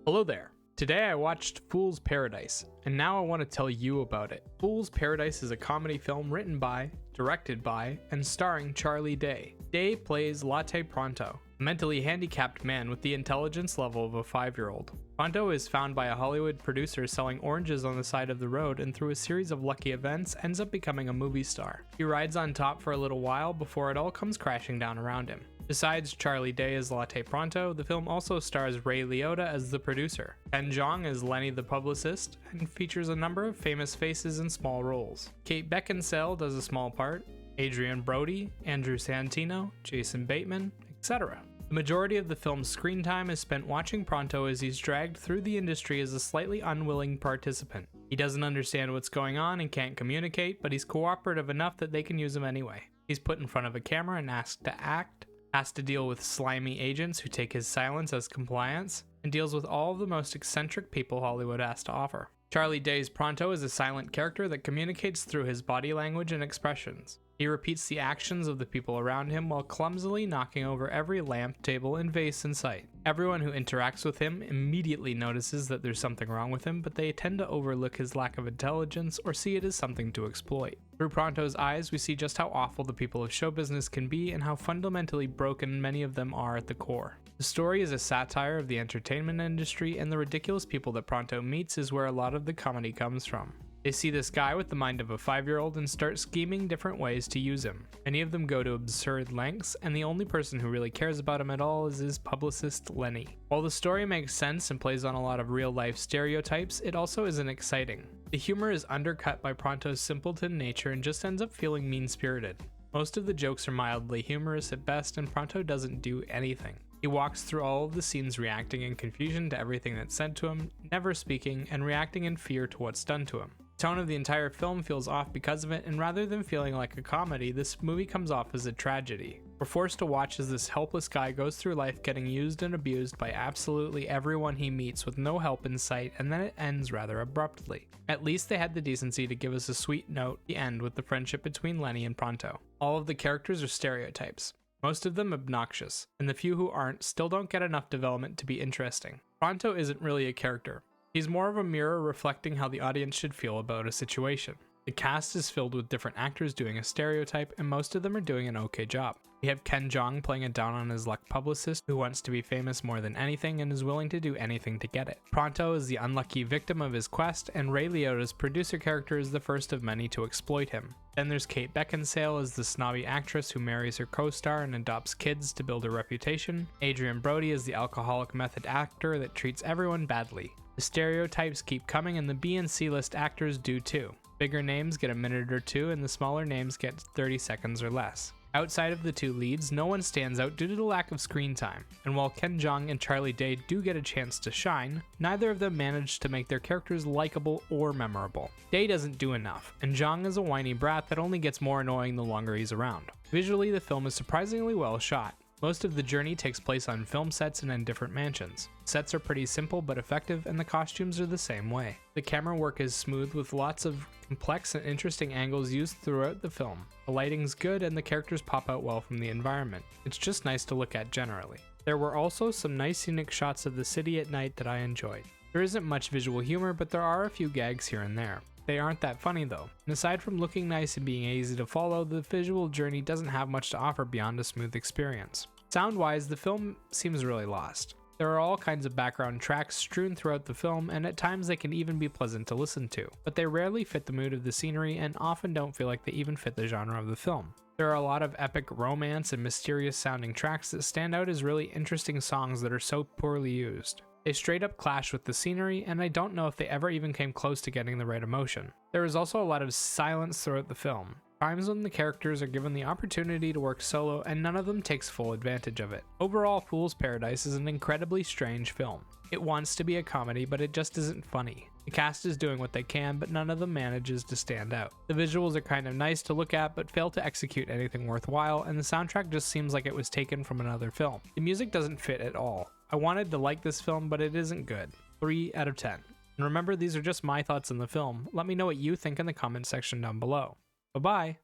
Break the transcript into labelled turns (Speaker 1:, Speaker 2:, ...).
Speaker 1: Hello there. Today I watched Fool's Paradise, and now I want to tell you about it. Fool's Paradise is a comedy film written by, directed by, and starring Charlie Day. Day plays Latte Pronto, a mentally handicapped man with the intelligence level of a 5-year-old. Pronto is found by a Hollywood producer selling oranges on the side of the road, and through a series of lucky events ends up becoming a movie star. He rides on top for a little while before it all comes crashing down around him. Besides Charlie Day as Latte Pronto, the film also stars Ray Liotta as the producer, Ken Jeong as Lenny the publicist, and features a number of famous faces in small roles. Kate Beckinsale does a small part, Adrian Brody, Andrew Santino, Jason Bateman, etc. The majority of the film's screen time is spent watching Pronto as he's dragged through the industry as a slightly unwilling participant. He doesn't understand what's going on and can't communicate, but he's cooperative enough that they can use him anyway. He's put in front of a camera and asked to act, has to deal with slimy agents who take his silence as compliance, and deals with all of the most eccentric people Hollywood has to offer. Charlie Day's Pronto is a silent character that communicates through his body language and expressions. He repeats the actions of the people around him while clumsily knocking over every lamp, table, and vase in sight. Everyone who interacts with him immediately notices that there's something wrong with him, but they tend to overlook his lack of intelligence or see it as something to exploit. Through Pronto's eyes, we see just how awful the people of show business can be and how fundamentally broken many of them are at the core. The story is a satire of the entertainment industry, and the ridiculous people that Pronto meets is where a lot of the comedy comes from. They see this guy with the mind of a 5-year-old and start scheming different ways to use him. Many of them go to absurd lengths, and the only person who really cares about him at all is his publicist, Lenny. While the story makes sense and plays on a lot of real-life stereotypes, it also isn't exciting. The humor is undercut by Pronto's simpleton nature and just ends up feeling mean-spirited. Most of the jokes are mildly humorous at best, and Pronto doesn't do anything. He walks through all of the scenes reacting in confusion to everything that's said to him, never speaking, and reacting in fear to what's done to him. The tone of the entire film feels off because of it, and rather than feeling like a comedy, this movie comes off as a tragedy. We're forced to watch as this helpless guy goes through life getting used and abused by absolutely everyone he meets with no help in sight, and then it ends rather abruptly. At least they had the decency to give us a sweet note at the end with the friendship between Lenny and Pronto. All of the characters are stereotypes, most of them obnoxious, and the few who aren't still don't get enough development to be interesting. Pronto isn't really a character. He's more of a mirror reflecting how the audience should feel about a situation. The cast is filled with different actors doing a stereotype, and most of them are doing an okay job. We have Ken Jeong playing a down-on-his-luck publicist who wants to be famous more than anything and is willing to do anything to get it. Pronto is the unlucky victim of his quest, and Ray Liotta's producer character is the first of many to exploit him. Then there's Kate Beckinsale as the snobby actress who marries her co-star and adopts kids to build a reputation. Adrian Brody is the alcoholic method actor that treats everyone badly. The stereotypes keep coming, and the B and C list actors do too. Bigger names get a minute or two, and the smaller names get 30 seconds or less. Outside of the two leads, no one stands out due to the lack of screen time, and while Ken Jeong and Charlie Day do get a chance to shine, neither of them manage to make their characters likable or memorable. Day doesn't do enough, and Jeong is a whiny brat that only gets more annoying the longer he's around. Visually, the film is surprisingly well shot. Most of the journey takes place on film sets and in different mansions. Sets are pretty simple but effective, and the costumes are the same way. The camera work is smooth with lots of complex and interesting angles used throughout the film. The lighting's good and the characters pop out well from the environment. It's just nice to look at generally. There were also some nice scenic shots of the city at night that I enjoyed. There isn't much visual humor, but there are a few gags here and there. They aren't that funny though, and aside from looking nice and being easy to follow, the visual journey doesn't have much to offer beyond a smooth experience. Sound-wise, the film seems really lost. There are all kinds of background tracks strewn throughout the film, and at times they can even be pleasant to listen to, but they rarely fit the mood of the scenery and often don't feel like they even fit the genre of the film. There are a lot of epic romance and mysterious sounding tracks that stand out as really interesting songs that are so poorly used. They straight up clash with the scenery, and I don't know if they ever even came close to getting the right emotion. There is also a lot of silence throughout the film. Times when the characters are given the opportunity to work solo, and none of them takes full advantage of it. Overall, Fool's Paradise is an incredibly strange film. It wants to be a comedy, but it just isn't funny. The cast is doing what they can, but none of them manages to stand out. The visuals are kind of nice to look at, but fail to execute anything worthwhile, and the soundtrack just seems like it was taken from another film. The music doesn't fit at all. I wanted to like this film, but it isn't good. 3 out of 10. And remember, these are just my thoughts on the film. Let me know what you think in the comment section down below. Bye-bye!